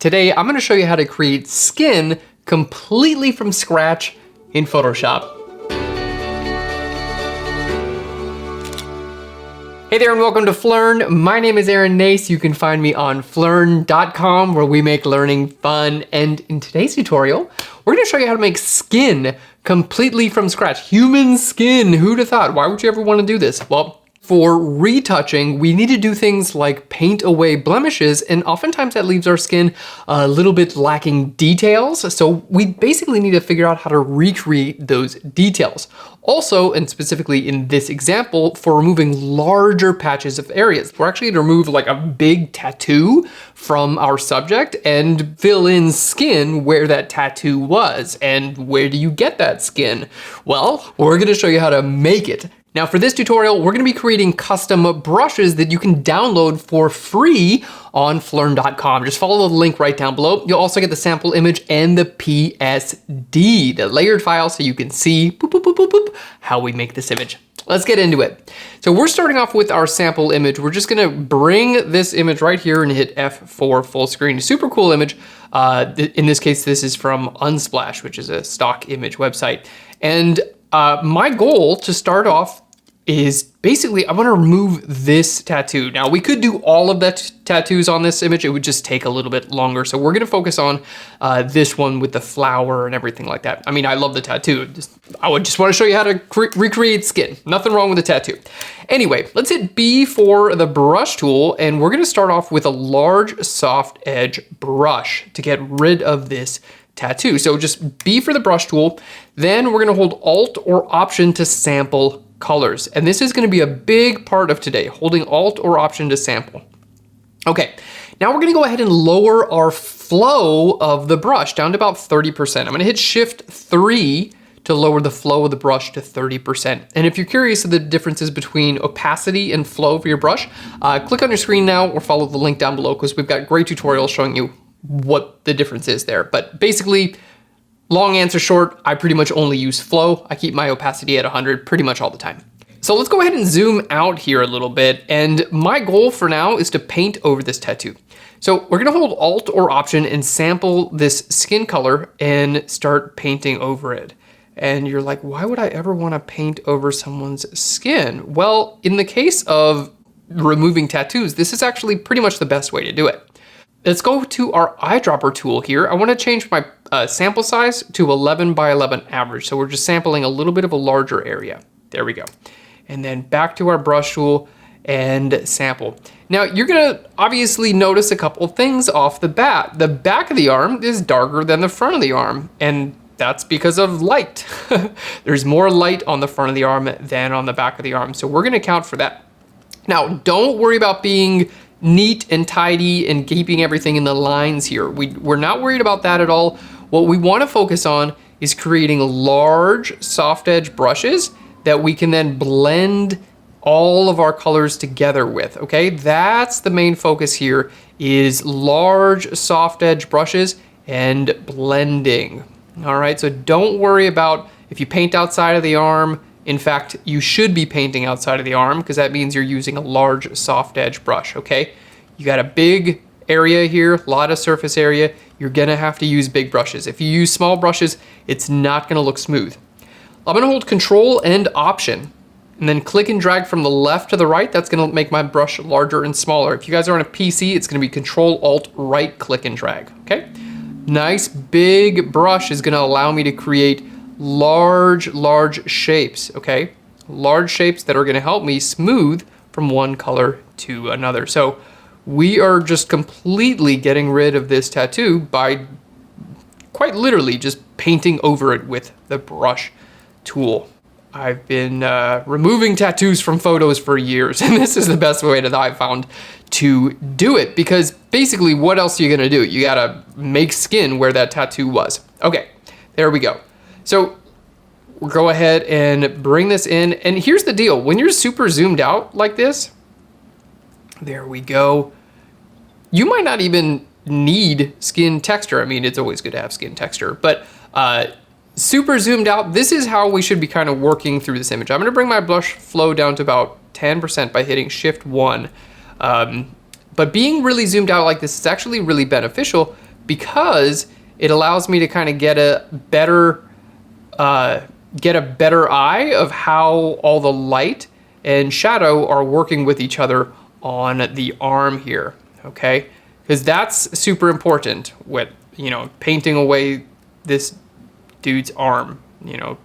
Today, I'm gonna show you how to create skin completely from scratch in Photoshop. Hey there and welcome to Phlearn. My name is Aaron Nace. You can find me on Phlearn.com where we make learning fun. And in today's tutorial, we're gonna show you how to make skin completely from scratch. Human skin, who'd have thought? Why would you ever wanna do this? Well, for retouching, we need to do things like paint away blemishes, and oftentimes that leaves our skin a little bit lacking details. So we basically need to figure out how to recreate those details. Also, and specifically in this example, for removing larger patches of areas. We're actually gonna remove like a big tattoo from our subject and fill in skin where that tattoo was. And where do you get that skin? Well, we're gonna show you how to make it. Now for this tutorial, we're gonna be creating custom brushes that you can download for free on Phlearn.com. Just follow the link right down below. You'll also get the sample image and the PSD, the layered file, so you can see boop, boop, boop, boop, boop, how we make this image. Let's get into it. So we're starting off with our sample image. We're just gonna bring this image right here and hit F4 full screen. Super cool image. In this case, this is from Unsplash, which is a stock image website. And my goal to start off is basically I want to remove this tattoo. Now we could do all of the tattoos on this image. It would just take a little bit longer. So we're going to focus on this one with the flower and everything like that. I mean, I love the tattoo. I would just want to show you how to recreate skin. Nothing wrong with the tattoo. Anyway, let's hit B for the brush tool. And we're going to start off with a large soft edge brush to get rid of this tattoo. So just B for the brush tool. Then we're gonna hold Alt or Option to sample colors. And this is gonna be a big part of today, holding Alt or Option to sample. Okay, now we're gonna go ahead and lower our flow of the brush down to about 30%. I'm gonna hit Shift 3 to lower the flow of the brush to 30%. And if you're curious of the differences between opacity and flow for your brush, click on your screen now or follow the link down below because we've got great tutorials showing you what the difference is there. But basically, long answer short, I pretty much only use flow. I keep my opacity at 100 pretty much all the time. So let's go ahead and zoom out here a little bit. And my goal for now is to paint over this tattoo. So we're gonna hold Alt or Option and sample this skin color and start painting over it. And you're like, why would I ever wanna paint over someone's skin? Well, in the case of removing tattoos, this is actually pretty much the best way to do it. Let's go to our eyedropper tool here. I want to change my sample size to 11 by 11 average. So we're just sampling a little bit of a larger area. There we go. And then back to our brush tool and sample. Now you're gonna obviously notice a couple of things off the bat. The back of the arm is darker than the front of the arm, and that's because of light. There's more light on the front of the arm than on the back of the arm. So we're gonna account for that. Now, don't worry about being neat and tidy and keeping everything in the lines here. We're not worried about that at all. What we want to focus on is creating large soft edge brushes that we can then blend all of our colors together with, okay? That's the main focus here, is large soft edge brushes and blending. All right, so don't worry about if you paint outside of the arm. In fact, you should be painting outside of the arm because that means you're using a large soft edge brush, okay? You got a big area here, a lot of surface area. You're gonna have to use big brushes. If you use small brushes, it's not gonna look smooth. I'm gonna hold Control and Option and then click and drag from the left to the right. That's gonna make my brush larger and smaller. If you guys are on a PC, it's gonna be Control, Alt, right, click and drag, okay? Nice big brush is gonna allow me to create large shapes, okay? Large shapes that are gonna help me smooth from one color to another. So we are just completely getting rid of this tattoo by quite literally just painting over it with the brush tool. I've been removing tattoos from photos for years, and this is the best way that I've found to do it, because basically what else are you gonna do? You gotta make skin where that tattoo was. Okay, there we go. So we'll go ahead and bring this in. And here's the deal. When you're super zoomed out like this, there we go. You might not even need skin texture. I mean, it's always good to have skin texture, but super zoomed out, this is how we should be kind of working through this image. I'm gonna bring my brush flow down to about 10% by hitting Shift 1. But being really zoomed out like this is actually really beneficial because it allows me to kind of get a better eye of how all the light and shadow are working with each other on the arm here, okay? Because that's super important with, you know, painting away this dude's arm, you know,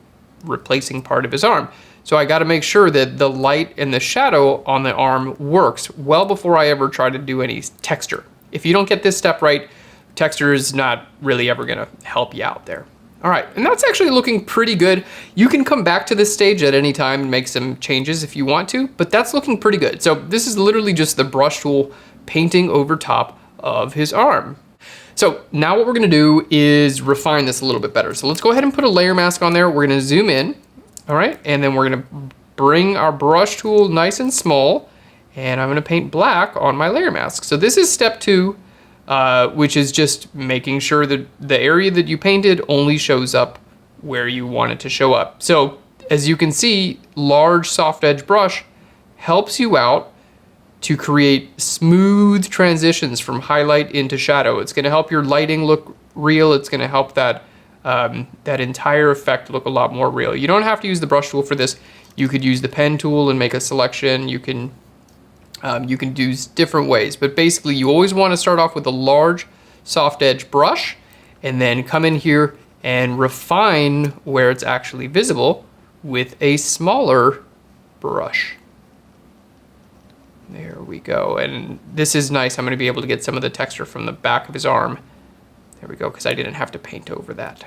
replacing part of his arm. So I got to make sure that the light and the shadow on the arm works well before I ever try to do any texture. If you don't get this step right, texture is not really ever going to help you out there. All right, and that's actually looking pretty good. You can come back to this stage at any time and make some changes if you want to, but that's looking pretty good. So this is literally just the brush tool painting over top of his arm. So now what we're gonna do is refine this a little bit better. So let's go ahead and put a layer mask on there. We're gonna zoom in, all right? And then we're gonna bring our brush tool nice and small, and I'm gonna paint black on my layer mask. So this is step 2, which is just making sure that the area that you painted only shows up where you want it to show up. So as you can see, large soft edge brush helps you out to create smooth transitions from highlight into shadow. It's gonna help your lighting look real. It's gonna help that, that entire effect look a lot more real. You don't have to use the brush tool for this. You could use the pen tool and make a selection. You can do different ways, but basically you always want to start off with a large soft edge brush and then come in here and refine where it's actually visible with a smaller brush. There we go. And this is nice. I'm going to be able to get some of the texture from the back of his arm. There we go, because I didn't have to paint over that.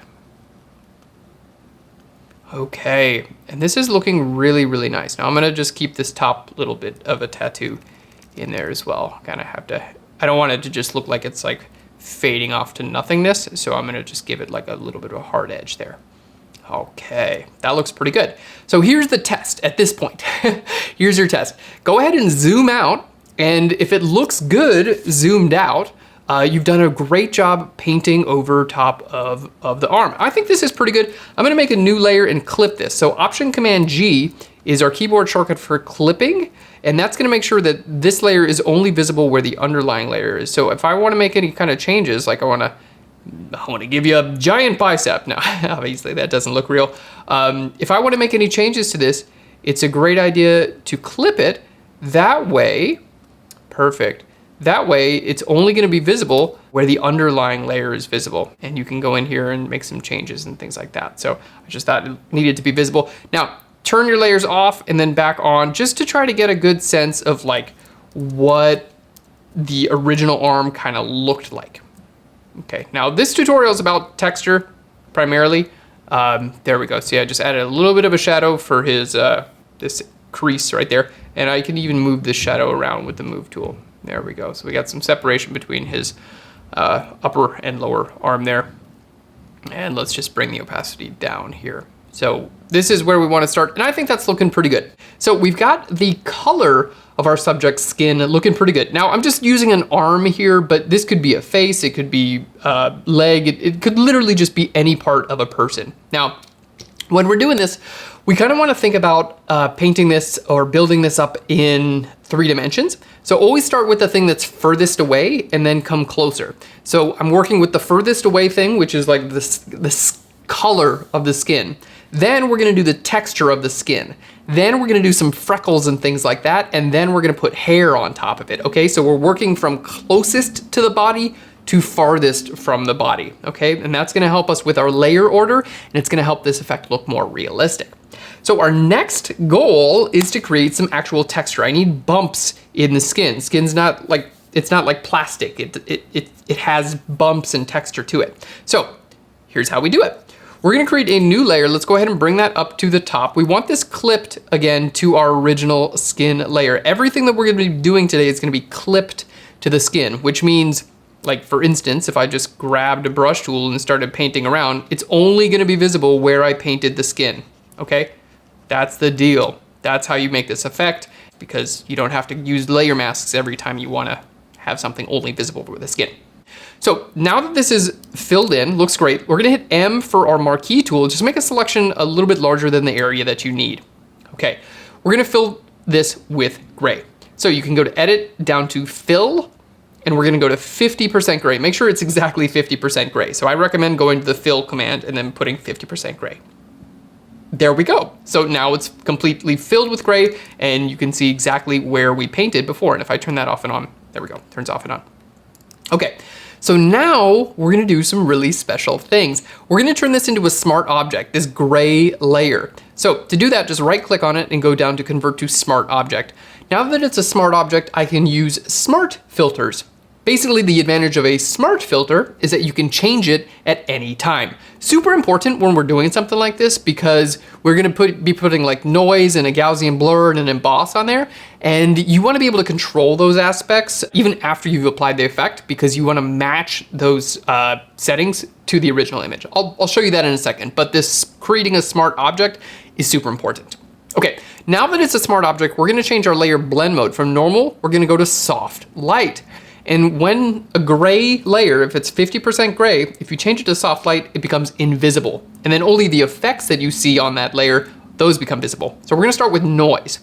Okay, and this is looking really, really nice. Now I'm gonna just keep this top little bit of a tattoo in there as well. Kind of have to, I don't want it to just look like it's like fading off to nothingness, so I'm gonna just give it like a little bit of a hard edge there. Okay, that looks pretty good. So here's the test at this point. Here's your test. Go ahead and zoom out, and if it looks good zoomed out, you've done a great job painting over top of the arm. I think this is pretty good. I'm gonna make a new layer and clip this. So Option-Command-G is our keyboard shortcut for clipping, and that's gonna make sure that this layer is only visible where the underlying layer is. So if I wanna make any kind of changes, like I wanna give you a giant bicep. Now, obviously that doesn't look real. If I wanna make any changes to this, it's a great idea to clip it that way. Perfect. That way, it's only gonna be visible where the underlying layer is visible. And you can go in here and make some changes and things like that. So I just thought it needed to be visible. Now, turn your layers off and then back on just to try to get a good sense of like what the original arm kind of looked like. Okay, now this tutorial is about texture primarily. There we go. See, I just added a little bit of a shadow for his, this crease right there. And I can even move this shadow around with the move tool. There we go. So we got some separation between his upper and lower arm there. And let's just bring the opacity down here. So this is where we want to start, and I think that's looking pretty good. So we've got the color of our subject's skin looking pretty good. Now I'm just using an arm here, but this could be a face, it could be a leg, it could literally just be any part of a person. Now, when we're doing this, we kind of want to think about painting this or building this up in 3 dimensions. So always start with the thing that's furthest away and then come closer. So I'm working with the furthest away thing, which is like this color of the skin. Then we're gonna do the texture of the skin. Then we're gonna do some freckles and things like that. And then we're gonna put hair on top of it, okay? So we're working from closest to the body to farthest from the body, okay? And that's gonna help us with our layer order, and it's gonna help this effect look more realistic. So our next goal is to create some actual texture. I need bumps in the skin. Skin's not like, it's not like plastic. It has bumps and texture to it. So here's how we do it. We're gonna create a new layer. Let's go ahead and bring that up to the top. We want this clipped again to our original skin layer. Everything that we're gonna be doing today is gonna be clipped to the skin, which means, like for instance, if I just grabbed a brush tool and started painting around, it's only gonna be visible where I painted the skin, okay? That's the deal. That's how you make this effect, because you don't have to use layer masks every time you wanna have something only visible with the skin. So now that this is filled in, looks great, we're gonna hit M for our marquee tool. Just make a selection a little bit larger than the area that you need. Okay, we're gonna fill this with gray. So you can go to edit, down to fill, and we're gonna go to 50% gray. Make sure it's exactly 50% gray. So I recommend going to the fill command and then putting 50% gray. There we go. So now it's completely filled with gray, and you can see exactly where we painted before. And if I turn that off and on, there we go, turns off and on. Okay, so now we're gonna do some really special things. We're gonna turn this into a smart object, this gray layer. So to do that, just right click on it and go down to convert to smart object. Now that it's a smart object, I can use smart filters. Basically, the advantage of a smart filter is that you can change it at any time. Super important when we're doing something like this, because we're gonna be putting like noise and a Gaussian blur and an emboss on there. And you wanna be able to control those aspects even after you've applied the effect, because you wanna match those settings to the original image. I'll show you that in a second, but this creating a smart object is super important. Okay, now that it's a smart object, we're gonna change our layer blend mode. From normal, we're gonna go to soft light. And when a gray layer, if it's 50% gray, if you change it to soft light, it becomes invisible. And then only the effects that you see on that layer, those become visible. So we're gonna start with noise.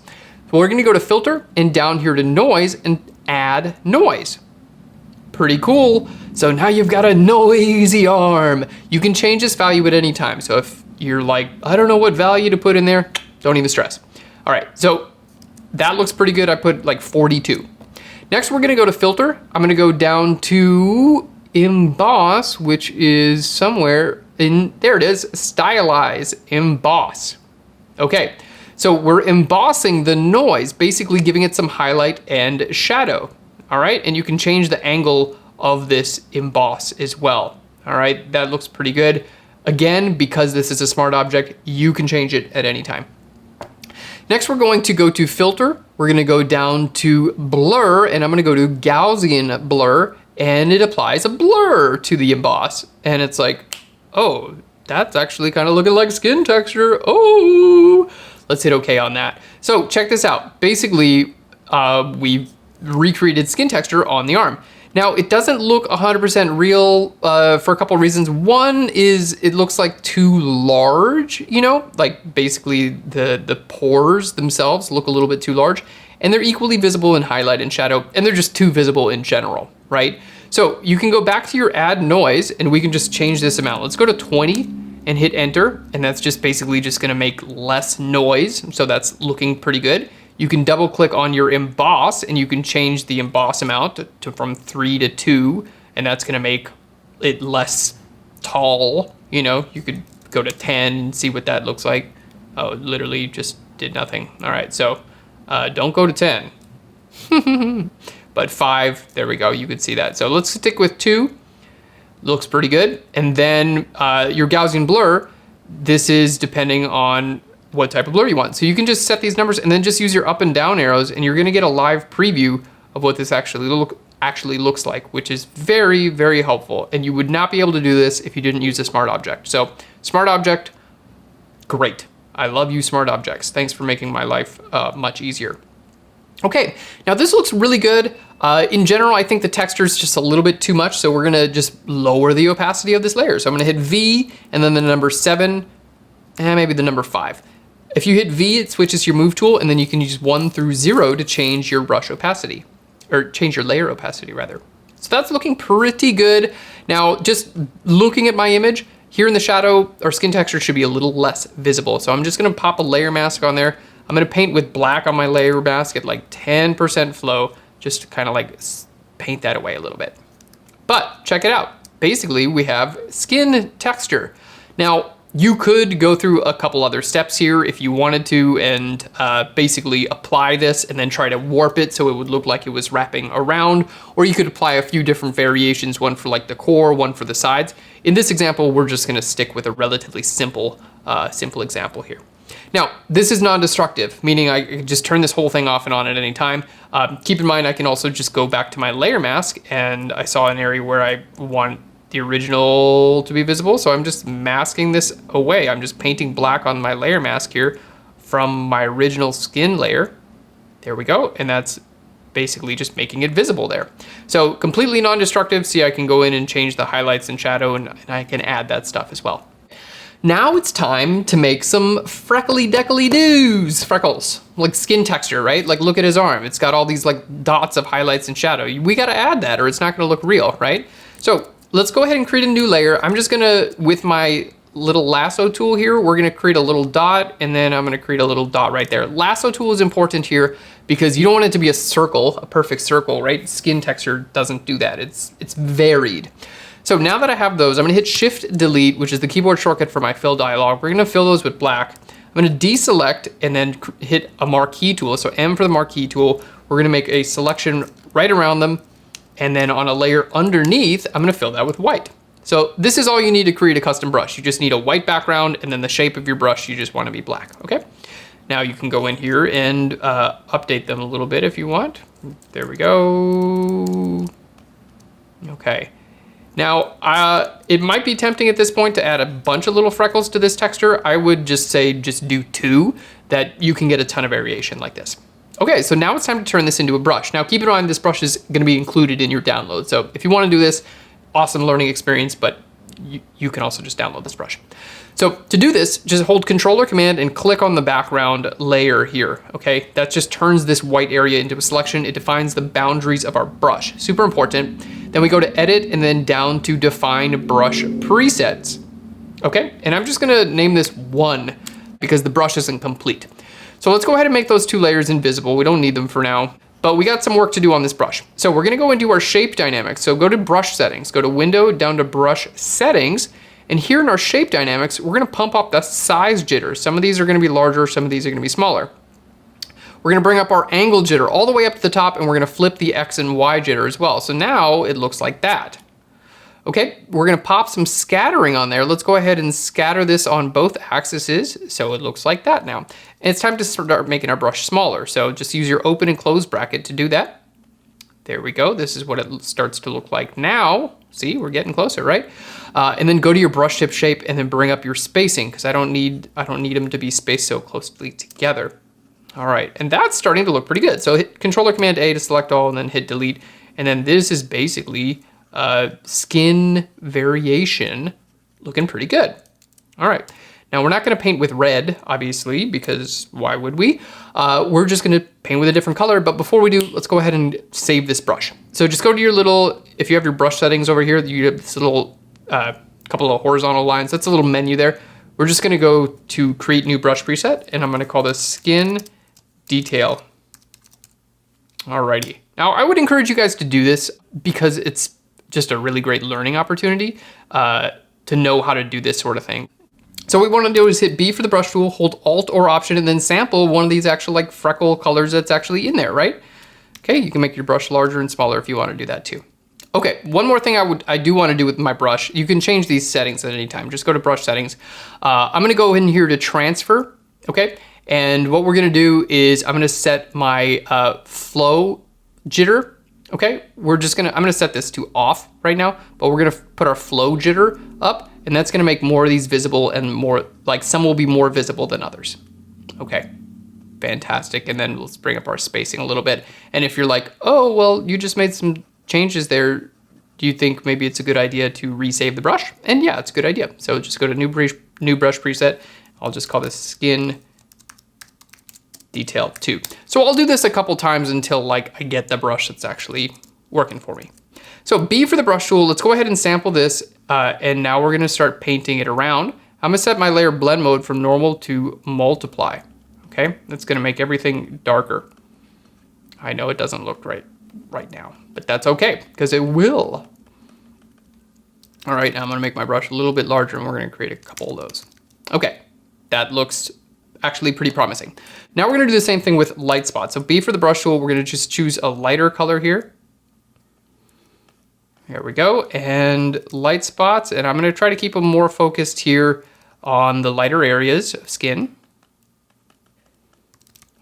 So we're gonna go to filter and down here to noise and add noise. Pretty cool. So now you've got a noisy arm. You can change this value at any time. So if you're like, I don't know what value to put in there, don't even stress. All right, so that looks pretty good. I put like 42. Next, we're gonna go to filter. I'm gonna go down to emboss, which is somewhere in, there it is, stylize, emboss. Okay, so we're embossing the noise, basically giving it some highlight and shadow. All right, and you can change the angle of this emboss as well. All right, that looks pretty good. Again, because this is a smart object, you can change it at any time. Next, we're going to go to filter. We're gonna go down to blur, and I'm gonna go to Gaussian blur, and it applies a blur to the emboss. And it's like, oh, that's actually kind of looking like skin texture. Oh, let's hit okay on that. So check this out. Basically, we've recreated skin texture on the arm. Now, it doesn't look 100% real for a couple of reasons. One is it looks like too large, you know, like basically the pores themselves look a little bit too large, and they're equally visible in highlight and shadow, and they're just too visible in general, right? So you can go back to your add noise, and we can just change this amount. Let's go to 20 and hit enter, and that's just basically just gonna make less noise, so that's looking pretty good. You can double click on your emboss, and you can change the emboss amount from 3 to 2, and that's gonna make it less tall. You know, you could go to 10 and see what that looks like. Oh, it literally just did nothing. All right, so don't go to 10. But 5, there we go, you could see that. So let's stick with 2, looks pretty good. And then your Gaussian blur, this is depending on what type of blur you want. So you can just set these numbers and then just use your up and down arrows, and you're gonna get a live preview of what this actually looks like, which is very, very helpful. And you would not be able to do this if you didn't use a smart object. So smart object, great. I love you, smart objects. Thanks for making my life much easier. Okay, now this looks really good. In general, I think the texture is just a little bit too much, so we're gonna just lower the opacity of this layer. So I'm gonna hit V and then the number 7, and maybe the number 5. If you hit V, it switches your move tool, and then you can use 1 through 0 to change your brush opacity, or change your layer opacity rather. So that's looking pretty good. Now, just looking at my image, here in the shadow, our skin texture should be a little less visible. So I'm just gonna pop a layer mask on there. I'm gonna paint with black on my layer mask at like 10% flow, just to kind of like paint that away a little bit. But check it out. Basically, we have skin texture. Now, you could go through a couple other steps here if you wanted to, and basically apply this and then try to warp it so it would look like it was wrapping around, or you could apply a few different variations, one for like the core, one for the sides. In this example, we're just gonna stick with a relatively simple example here. Now, this is non-destructive, meaning I can just turn this whole thing off and on at any time. Keep in mind, I can also just go back to my layer mask, and I saw an area where I want the original to be visible, so I'm just masking this away. I'm just painting black on my layer mask here from my original skin layer. There we go, and that's basically just making it visible there. So completely non-destructive. See, I can go in and change the highlights and shadow, and I can add that stuff as well. Now it's time to make some freckly deckly doos. Freckles, like skin texture, right? Like look at his arm. It's got all these like dots of highlights and shadow. We gotta add that or it's not gonna look real, right? So let's go ahead and create a new layer. I'm just gonna, with my little lasso tool here, we're gonna create a little dot and then I'm gonna create a little dot right there. Lasso tool is important here because you don't want it to be a circle, a perfect circle, right? Skin texture doesn't do that. It's varied. So now that I have those, I'm gonna hit Shift Delete, which is the keyboard shortcut for my fill dialog. We're gonna fill those with black. I'm gonna deselect and then hit a marquee tool. So M for the marquee tool. We're gonna make a selection right around them. And then on a layer underneath, I'm gonna fill that with white. So this is all you need to create a custom brush. You just need a white background and then the shape of your brush, you just wanna be black, okay? Now you can go in here and update them a little bit if you want. There we go. Okay. Now, it might be tempting at this point to add a bunch of little freckles to this texture. I would just say, just do 2, that you can get a ton of variation like this. Okay, so now it's time to turn this into a brush. Now keep in mind, this brush is gonna be included in your download. So if you wanna do this, awesome learning experience, but you can also just download this brush. So to do this, just hold Control or Command and click on the background layer here, okay? That just turns this white area into a selection. It defines the boundaries of our brush, super important. Then we go to Edit and then down to Define Brush Presets, okay? And I'm just gonna name this 1 because the brush isn't complete. So let's go ahead and make those 2 layers invisible. We don't need them for now, but we got some work to do on this brush. So we're gonna go into our shape dynamics. So go to Brush Settings, go to Window, down to Brush Settings, and here in our shape dynamics, we're gonna pump up the size jitter. Some of these are gonna be larger, some of these are gonna be smaller. We're gonna bring up our angle jitter all the way up to the top and we're gonna flip the X and Y jitter as well. So now it looks like that. Okay, we're gonna pop some scattering on there. Let's go ahead and scatter this on both axes so it looks like that now. And it's time to start making our brush smaller. So just use your open and close bracket to do that. There we go. This is what it starts to look like now. See, we're getting closer, right? And then go to your brush tip shape and then bring up your spacing because I don't need them to be spaced so closely together. All right, and that's starting to look pretty good. So hit Control or Command A to select all and then hit Delete. And then this is basically skin variation looking pretty good. All right, now we're not gonna paint with red, obviously, because why would we? We're just gonna paint with a different color, but before we do, let's go ahead and save this brush. So just go to your little, if you have your brush settings over here, you have this little couple of horizontal lines, that's a little menu there. We're just gonna go to Create New Brush Preset, and I'm gonna call this Skin Detail. Alrighty. Now, I would encourage you guys to do this because it's just a really great learning opportunity to know how to do this sort of thing. So what we want to do is hit B for the brush tool, hold Alt or Option, and then sample one of these actual like freckle colors that's actually in there, right? Okay, you can make your brush larger and smaller if you want to do that too. Okay, one more thing I do want to do with my brush. You can change these settings at any time. Just go to Brush Settings. I'm going to go in here to Transfer, okay? And what we're going to do is I'm going to set my flow jitter. Okay, I'm gonna set this to off right now, but we're gonna put our flow jitter up, and that's gonna make more of these visible and more, like some will be more visible than others. Okay, fantastic. And then let's bring up our spacing a little bit. And if you're like, oh, well, you just made some changes there, do you think maybe it's a good idea to resave the brush? And yeah, it's a good idea. So just go to New Brush Preset. I'll just call this Skin Detail 2. So I'll do this a couple times until like I get the brush that's actually working for me. So B for the brush tool, let's go ahead and sample this. And now we're gonna start painting it around. I'm gonna set my layer blend mode from normal to multiply. Okay, that's gonna make everything darker. I know it doesn't look right now, but that's okay, because it will. All right, now I'm gonna make my brush a little bit larger and we're gonna create a couple of those. Okay, that looks actually pretty promising. Now we're gonna do the same thing with light spots. So B for the brush tool, we're gonna just choose a lighter color here. Here we go, and light spots, and I'm gonna try to keep them more focused here on the lighter areas of skin.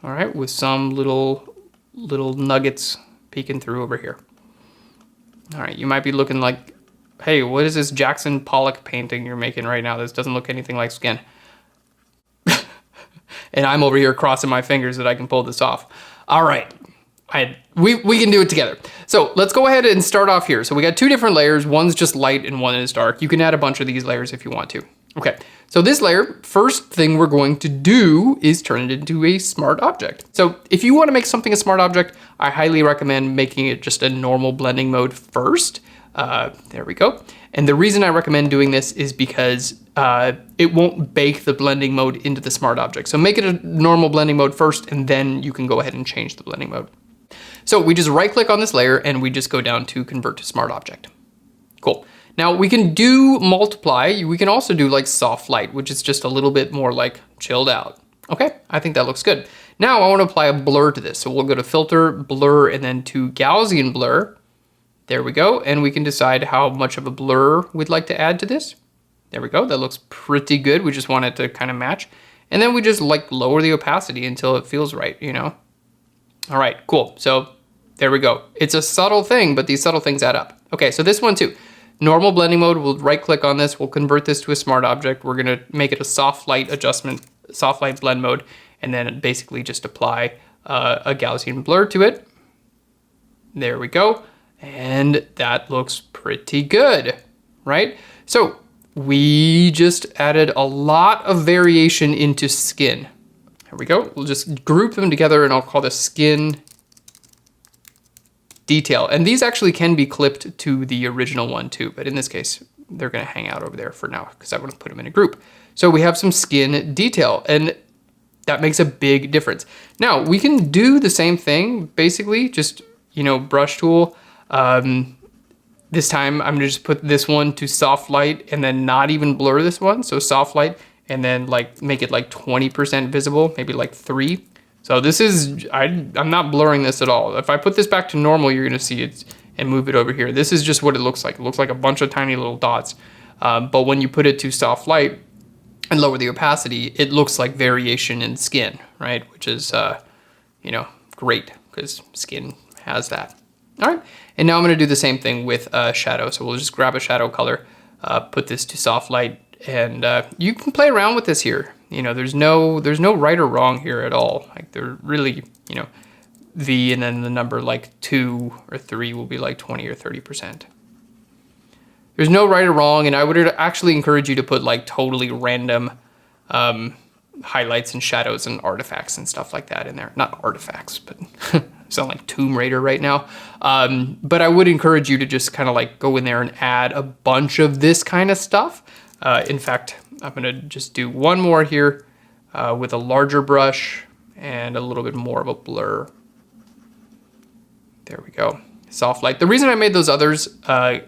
All right, with some little nuggets peeking through over here. All right, you might be looking like, hey, what is this Jackson Pollock painting you're making right now? This doesn't look anything like skin. And I'm over here crossing my fingers that I can pull this off. All right, we can do it together. So let's go ahead and start off here. So we got 2 different layers. One's just light and one is dark. You can add a bunch of these layers if you want to. Okay, so this layer, first thing we're going to do is turn it into a smart object. So if you want to make something a smart object, I highly recommend making it just a normal blending mode first. There we go. And the reason I recommend doing this is because it won't bake the blending mode into the smart object. So make it a normal blending mode first, and then you can go ahead and change the blending mode. So we just right click on this layer and we just go down to convert to smart object. Cool. Now we can do multiply. We can also do like soft light, which is just a little bit more like chilled out. Okay, I think that looks good. Now I want to apply a blur to this. So we'll go to filter, blur, and then to Gaussian blur. There we go. And we can decide how much of a blur we'd like to add to this. There we go. That looks pretty good. We just want it to kind of match. And then we just like lower the opacity until it feels right, you know? All right, cool. So there we go. It's a subtle thing, but these subtle things add up. Okay, so this one too. Normal blending mode, we'll right click on this. We'll convert this to a smart object. We're gonna make it a soft light adjustment, soft light blend mode, and then basically just apply a Gaussian blur to it. There we go. And that looks pretty good, right? So we just added a lot of variation into skin. Here we go. We'll just group them together and I'll call this skin detail. And these actually can be clipped to the original one too, but in this case, they're gonna hang out over there for now because I want to put them in a group. So we have some skin detail and that makes a big difference. Now we can do the same thing, basically just, you know, brush tool. This time I'm gonna just put this one to soft light and then not even blur this one. So soft light and then like make it like 20% visible, maybe like 3. So this is, I'm not blurring this at all. If I put this back to normal, you're gonna see it and move it over here. This is just what it looks like. It looks like a bunch of tiny little dots. But when you put it to soft light and lower the opacity, it looks like variation in skin, right? Which is, you know, great because skin has that. All right, and now I'm gonna do the same thing with shadow. So we'll just grab a shadow color, put this to soft light, and you can play around with this here. You know, there's no right or wrong here at all. Like they're really, you know, V and then the number like 2 or 3 will be like 20 or 30%. There's no right or wrong, and I would actually encourage you to put like totally random highlights and shadows and artifacts and stuff like that in there. Not artifacts, but sound like Tomb Raider right now. But I would encourage you to just kind of like go in there and add a bunch of this kind of stuff. In fact, I'm gonna just do one more here with a larger brush and a little bit more of a blur. There we go, soft light. The reason I made those others, there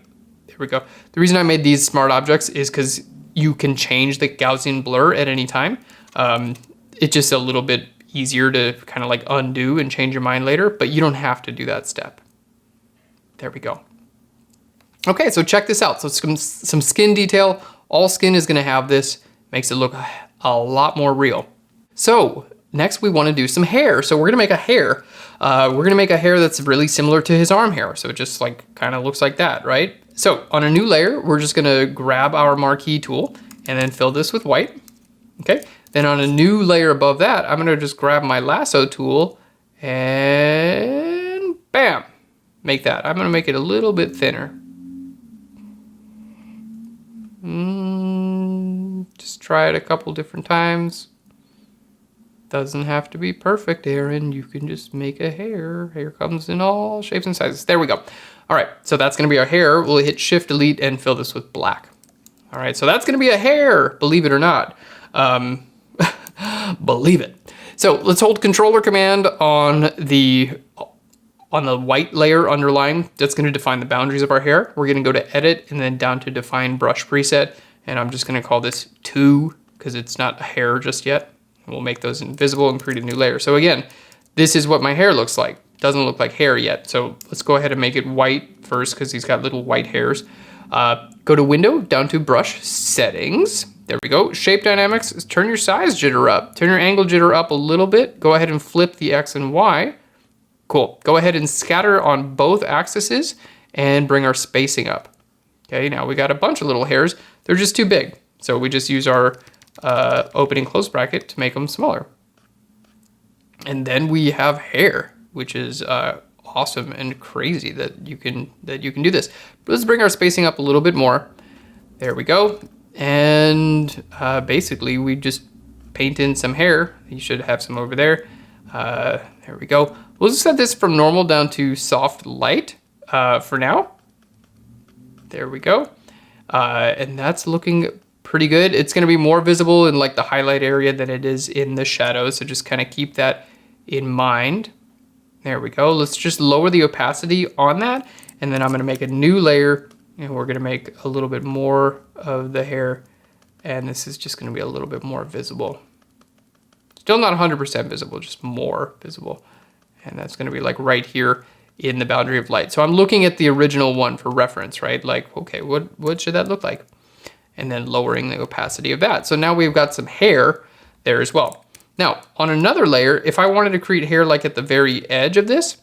we go. The reason I made these smart objects is because you can change the Gaussian blur at any time. It's just a little bit easier to kind of like undo and change your mind later, but you don't have to do that step. There we go. Okay, so check this out. So some skin detail. All skin is gonna have this, makes it look a lot more real. So next we wanna do some hair. So we're gonna make a hair. We're gonna make a hair that's really similar to his arm hair. So it just like kind of looks like that, right? So on a new layer, we're just gonna grab our marquee tool and then fill this with white, okay? Then on a new layer above that, I'm gonna just grab my lasso tool and bam, make that. I'm gonna make it a little bit thinner. Just try it a couple different times. Doesn't have to be perfect, Aaron. You can just make a hair. Hair comes in all shapes and sizes. There we go. All right, so that's gonna be our hair. We'll hit Shift Delete and fill this with black. All right, so that's gonna be a hair, believe it or not. Believe it. So let's hold Controller Command on the white layer underlying. That's gonna define the boundaries of our hair. We're gonna go to Edit and then down to Define Brush Preset. And I'm just gonna call this 2 because it's not a hair just yet. And we'll make those invisible and create a new layer. So again, this is what my hair looks like. Doesn't look like hair yet. So let's go ahead and make it white first because he's got little white hairs. Go to Window, down to Brush Settings. There we go. Shape Dynamics, turn your size jitter up. Turn your angle jitter up a little bit. Go ahead and flip the X and Y. Cool. Go ahead and scatter on both axes and bring our spacing up. Okay, now we got a bunch of little hairs. They're just too big. So we just use our opening close bracket to make them smaller. And then we have hair, which is awesome and crazy that you can do this. But let's bring our spacing up a little bit more. There we go. And basically we just paint in some hair. You should have some over there. There we go. We'll just set this from normal down to soft light for now. There we go. And that's looking pretty good. It's going to be more visible in like the highlight area than it is in the shadows. So just kind of keep that in mind. There we go. Let's just lower the opacity on that. And then I'm going to make a new layer and we're going to make a little bit more of the hair. And this is just going to be a little bit more visible. Still not 100% visible, just more visible. And that's going to be like right here in the boundary of light. So I'm looking at the original one for reference, right? Like, okay, what should that look like? And then lowering the opacity of that. So now we've got some hair there as well. Now, on another layer, if I wanted to create hair like at the very edge of this,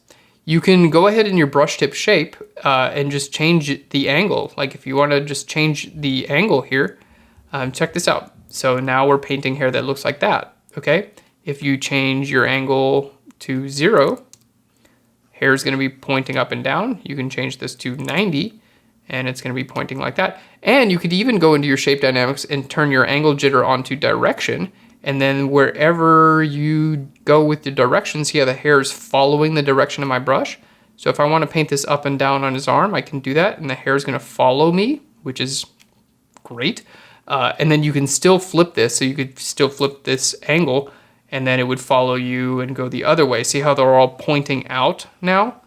you can go ahead in your brush tip shape and just change the angle. Like if you want to just change the angle here, check this out. So now we're painting hair that looks like that, okay? If you change your angle to 0, hair is going to be pointing up and down. You can change this to 90 and it's going to be pointing like that. And you could even go into your shape dynamics and turn your angle jitter onto direction. And then wherever you go with the direction, see how the hair is following the direction of my brush? So if I want to paint this up and down on his arm, I can do that. And the hair is going to follow me, which is great. And then you can still flip this. So you could still flip this angle and then it would follow you and go the other way. See how they're all pointing out now?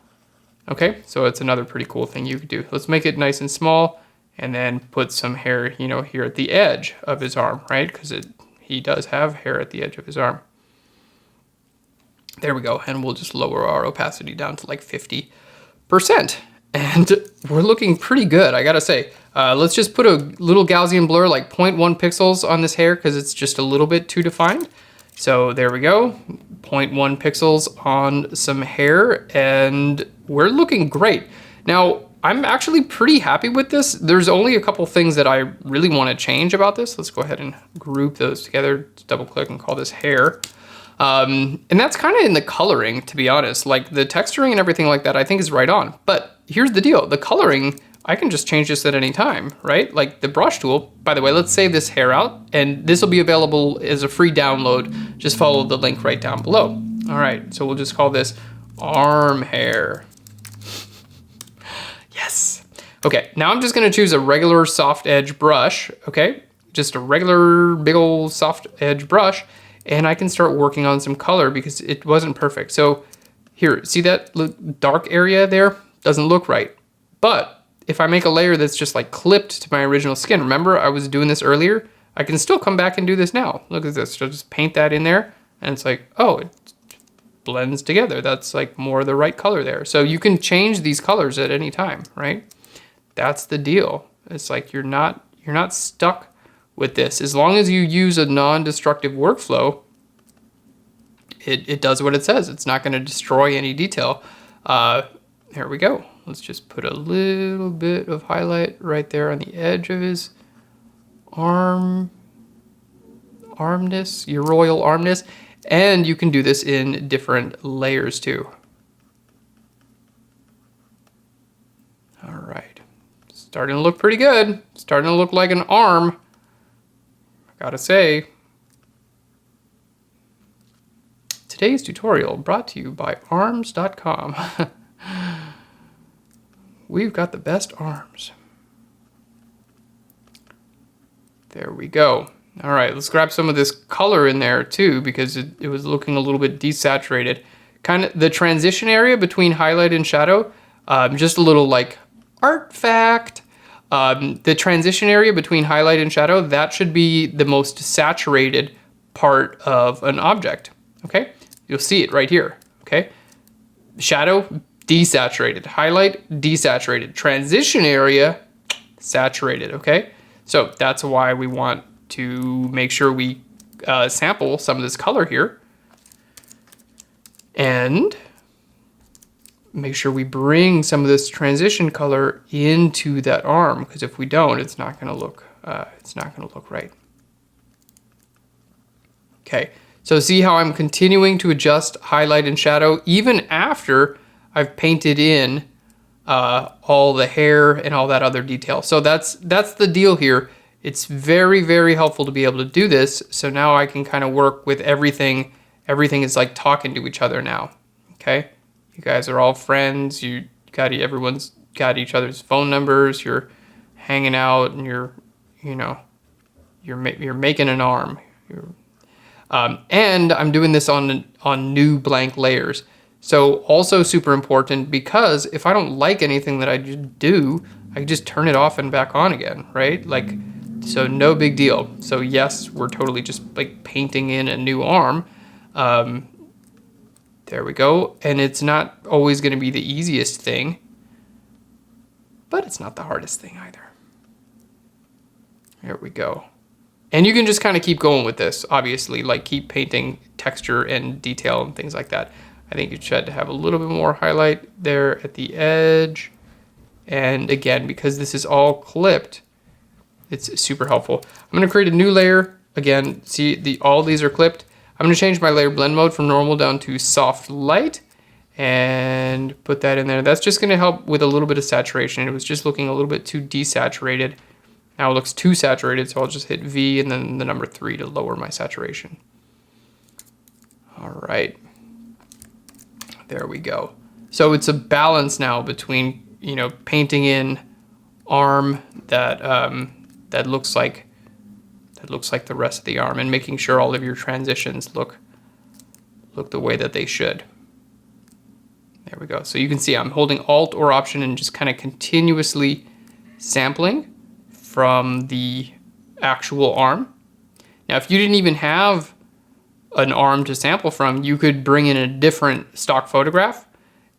Okay, so it's another pretty cool thing you could do. Let's make it nice and small and then put some hair, you know, here at the edge of his arm, right? Because he does have hair at the edge of his arm. There we go. And we'll just lower our opacity down to like 50%. And we're looking pretty good, I gotta say. Let's just put a little Gaussian blur, like 0.1 pixels on this hair because it's just a little bit too defined. So there we go, 0.1 pixels on some hair and we're looking great. Now, I'm actually pretty happy with this. There's only a couple things that I really want to change about this. Let's go ahead and group those together. Just double click and call this hair. And that's kind of in the coloring, to be honest. Like the texturing and everything like that, I think is right on. But here's the deal. The coloring, I can just change this at any time, right? Like the brush tool, by the way, let's save this hair out and this will be available as a free download. Just follow the link right down below. All right, so we'll just call this arm hair. Yes. Okay, now I'm just gonna choose a regular soft edge brush, okay? Just a regular big old soft edge brush and I can start working on some color because it wasn't perfect. So here, see that dark area there? Doesn't look right. But if I make a layer that's just like clipped to my original skin, remember I was doing this earlier? I can still come back and do this now. Look at this, so just paint that in there and it's like, oh, it blends together. That's like more the right color there. So you can change these colors at any time, right? That's the deal. It's like you're not stuck with this. As long as you use a non-destructive workflow, it does what it says. It's not going to destroy any detail. There we go. Let's just put a little bit of highlight right there on the edge of his armness, your royal armness. And you can do this in different layers too. All right, starting to look pretty good. Starting to look like an arm, I gotta say. Today's tutorial brought to you by arms.com. We've got the best arms. There we go. All right, let's grab some of this color in there too because it was looking a little bit desaturated. Kind of the transition area between highlight and shadow, just a little like art fact. The transition area between highlight and shadow, that should be the most saturated part of an object, okay? You'll see it right here, okay? Shadow, desaturated. Highlight, desaturated. Transition area, saturated, okay? So that's why we want to make sure we sample some of this color here and make sure we bring some of this transition color into that arm because if we don't, it's not going to look right. Okay, so see how I'm continuing to adjust highlight and shadow even after I've painted in all the hair and all that other detail. So that's the deal here. it's very, very helpful to be able to do this. So now I can kind of work with everything. Everything is like talking to each other now, okay? You guys are all friends. Everyone's got each other's phone numbers. You're hanging out and you're making an arm. And I'm doing this on new blank layers. So also super important, because if I don't like anything that I just do, I can just turn it off and back on again, right? Like, so no big deal. So yes, we're totally just like painting in a new arm. There we go. And it's not always going to be the easiest thing, but it's not the hardest thing either. There we go. And you can just kind of keep going with this, obviously, like keep painting texture and detail and things like that. I think you should have a little bit more highlight there at the edge. And again, because this is all clipped, it's super helpful. I'm gonna create a new layer. Again, see all these are clipped. I'm gonna change my layer blend mode from normal down to soft light and put that in there. That's just gonna help with a little bit of saturation. It was just looking a little bit too desaturated. Now it looks too saturated, so I'll just hit V and then the number 3 to lower my saturation. All right, there we go. So it's a balance now between, painting in arm that that looks like the rest of the arm, and making sure all of your transitions look the way that they should. There we go. So you can see I'm holding Alt or Option and just kind of continuously sampling from the actual arm. Now, if you didn't even have an arm to sample from, you could bring in a different stock photograph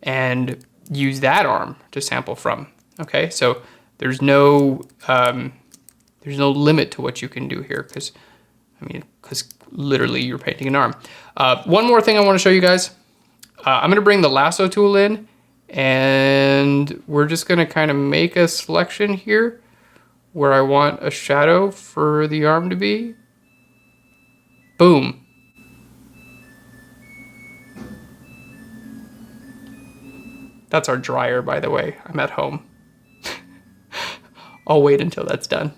and use that arm to sample from. Okay, so there's no limit to what you can do here, because literally you're painting an arm. One more thing I want to show you guys. I'm going to bring the lasso tool in, and we're just going to kind of make a selection here where I want a shadow for the arm to be. Boom. That's our dryer, by the way. I'm at home. I'll wait until that's done.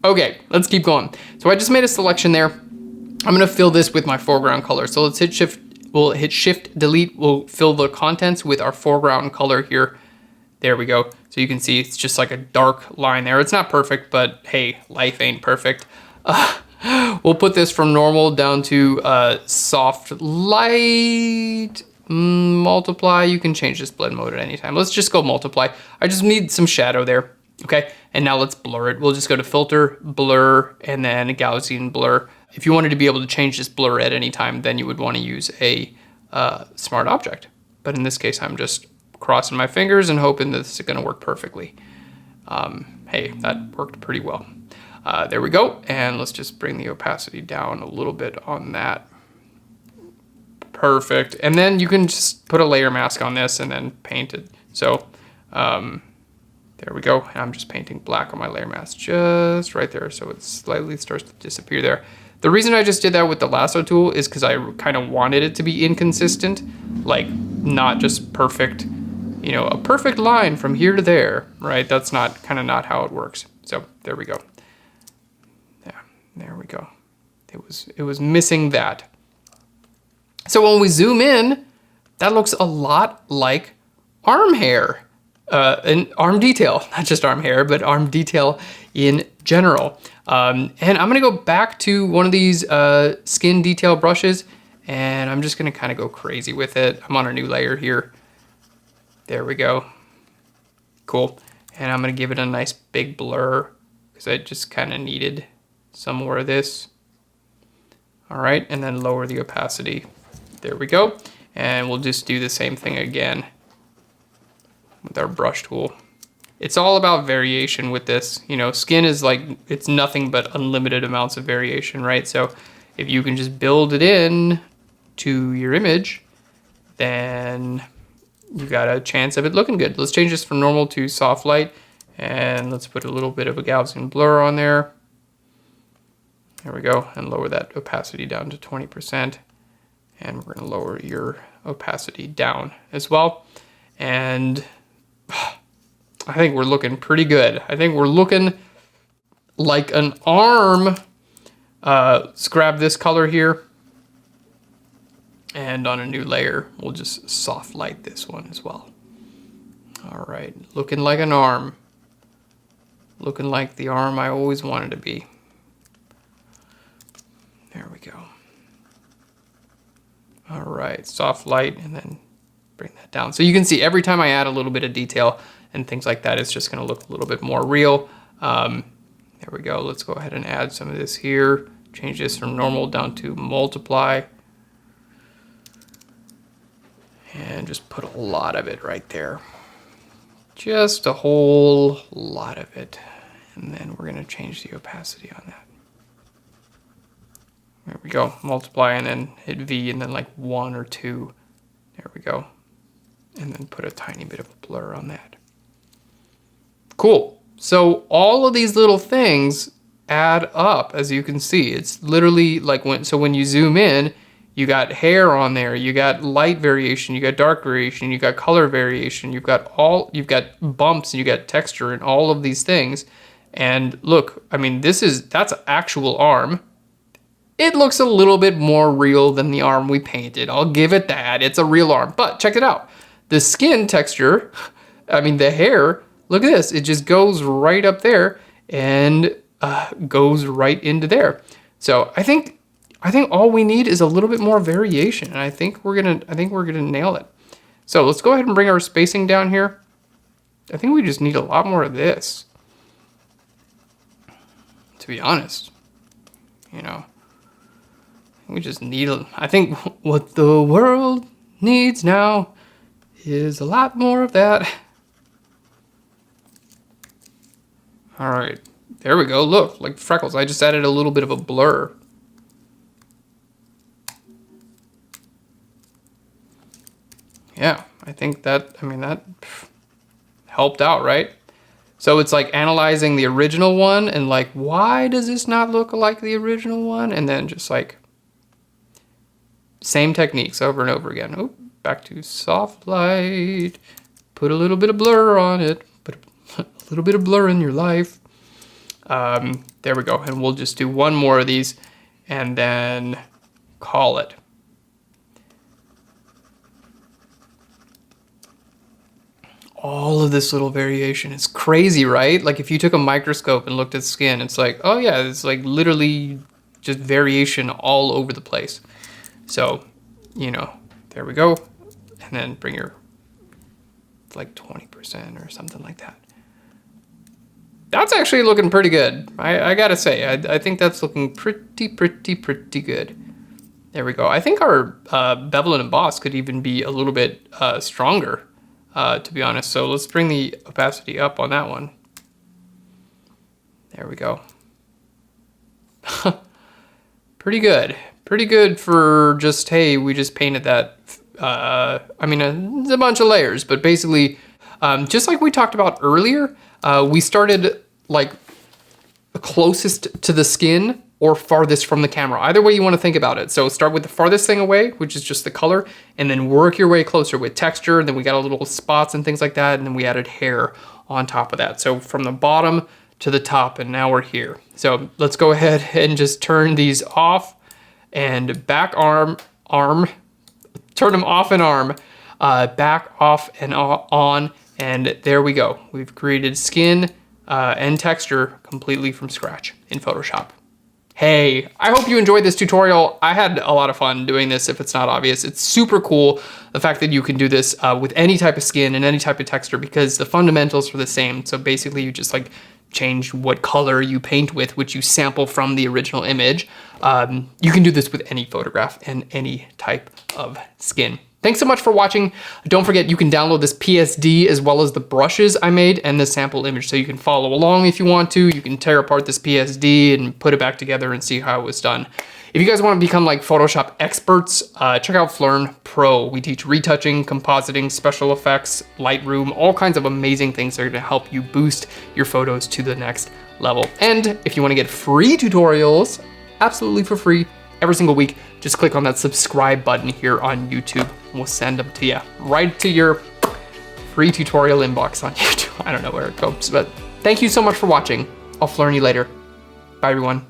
Okay, let's keep going. So I just made a selection there. I'm gonna fill this with my foreground color. So let's hit Shift, we'll hit Shift Delete. We'll fill the contents with our foreground color here. There we go. So you can see it's just like a dark line there. It's not perfect, but hey, life ain't perfect. We'll put this from normal down to soft light, multiply. You can change this blend mode at any time. Let's just go multiply. I just need some shadow there. Okay, and now let's blur it. We'll just go to Filter, Blur, and then Gaussian Blur. If you wanted to be able to change this blur at any time, then you would want to use a smart object. But in this case, I'm just crossing my fingers and hoping that this is going to work perfectly. Hey, that worked pretty well. There we go, and let's just bring the opacity down a little bit on that. Perfect, and then you can just put a layer mask on this and then paint it. So there we go. I'm just painting black on my layer mask just right there, so it slightly starts to disappear there. The reason I just did that with the lasso tool is because I kind of wanted it to be inconsistent, like not just perfect, a perfect line from here to there, right? That's not not how it works. So there we go. Yeah, there we go. It was missing that. So when we zoom in, that looks a lot like arm hair. And arm detail, not just arm hair, but arm detail in general. And I'm gonna go back to one of these skin detail brushes, and I'm just gonna kind of go crazy with it. I'm on a new layer here. There we go. Cool. And I'm gonna give it a nice big blur because I just kind of needed some more of this. All right, and then lower the opacity. There we go. And we'll just do the same thing again with our brush tool. It's all about variation with this. Skin is like, it's nothing but unlimited amounts of variation, right? So if you can just build it in to your image, then you got a chance of it looking good. Let's change this from normal to soft light, and let's put a little bit of a Gaussian blur on there. There we go, and lower that opacity down to 20%. And we're gonna lower your opacity down as well. And I think we're looking pretty good. I think we're looking like an arm. Let's grab this color here. And on a new layer, we'll just soft light this one as well. All right, looking like an arm. Looking like the arm I always wanted to be. There we go. All right, soft light, and then bring that down. So you can see every time I add a little bit of detail and things like that, it's just gonna look a little bit more real. There we go, let's go ahead and add some of this here. Change this from normal down to multiply. And just put a lot of it right there. Just a whole lot of it. And then we're gonna change the opacity on that. There we go, multiply and then hit V and then like 1 or 2. There we go. And then put a tiny bit of a blur on that. Cool, so all of these little things add up, as you can see. It's literally like when you zoom in, you got hair on there, you got light variation, you got dark variation, you got color variation, you've got bumps and you got texture and all of these things. And look, I mean, that's an actual arm. It looks a little bit more real than the arm we painted. I'll give it that. It's a real arm, but check it out. The skin texture, I mean, the hair, look at this. It just goes right up there and goes right into there. So I think all we need is a little bit more variation, and I think we're gonna nail it. So let's go ahead and bring our spacing down here. I think we just need a lot more of this, to be honest. You know, we just need I think what the world needs now is a lot more of that. All right, there we go. Look, like Freckles, I just added a little bit of a blur. Yeah, I think that helped out, right? So it's like analyzing the original one and like, why does this not look like the original one? And then just like, same techniques over and over again. Oh, back to soft light. Put a little bit of blur on it. Put a little bit of blur in your life. There we go. And we'll just do one more of these and then call it. All of this little variation is crazy, right? Like if you took a microscope and looked at skin, it's like, oh yeah, it's like literally just variation all over the place. So, you know, there we go. And then bring your like 20% or something like that. That's actually looking pretty good. I gotta say, I think that's looking pretty good. There we go. I think our bevel and emboss could even be a little bit stronger. To be honest. So let's bring the opacity up on that one. There we go. Pretty good. Pretty good for just, hey, we just painted that. I mean, it's a bunch of layers, but basically, just like we talked about earlier, we started like closest to the skin or farthest from the camera. Either way you want to think about it. So start with the farthest thing away, which is just the color, and then work your way closer with texture. And then we got a little spots and things like that. And then we added hair on top of that. So from the bottom to the top, and now we're here. So let's go ahead and just turn these off and back arm, turn them off and arm, back off and on. And there we go. We've created skin and texture completely from scratch in Photoshop. Hey, I hope you enjoyed this tutorial. I had a lot of fun doing this, if it's not obvious. It's super cool, the fact that you can do this with any type of skin and any type of texture, because the fundamentals are the same. So basically you just like change what color you paint with, which you sample from the original image. You can do this with any photograph and any type of skin. Thanks so much for watching. Don't forget, you can download this PSD as well as the brushes I made and the sample image, so you can follow along if you want to. You can tear apart this PSD and put it back together and see how it was done. If you guys want to become like Photoshop experts, check out Phlearn Pro. We teach retouching, compositing, special effects, Lightroom, all kinds of amazing things that are going to help you boost your photos to the next level. And if you want to get free tutorials, absolutely for free, every single week, just click on that subscribe button here on YouTube. We'll send them to you right to your free tutorial inbox on YouTube. I don't know where it goes, but thank you so much for watching. I'll Phlearn you later. Bye, everyone.